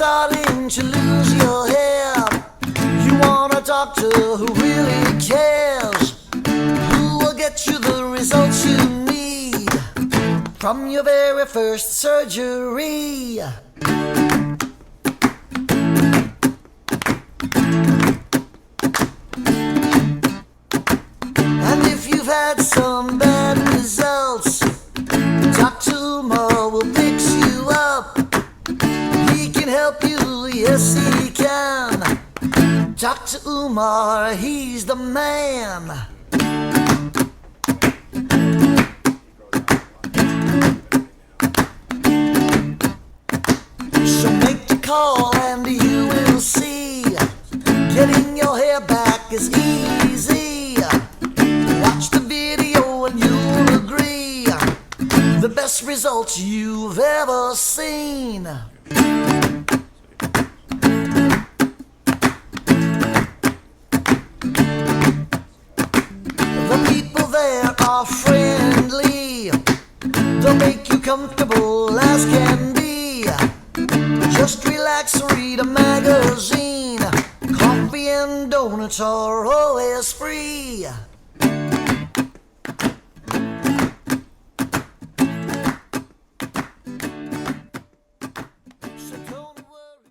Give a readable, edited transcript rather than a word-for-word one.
starting to lose your hair. You want a doctor who really cares, who will get you the results you need from your very first surgery. And if you've had some bad results, Dr. Umar will fix you up. He can help you, yes he can. Dr. Umar, he's the man. So make the call and you will see, getting your hair back is easy. Watch the video and you'll agree, the best results you've ever seen. The people there are friendly, they'll make you comfortable as can be. Just relax, read a magazine. Coffee and donuts are always free.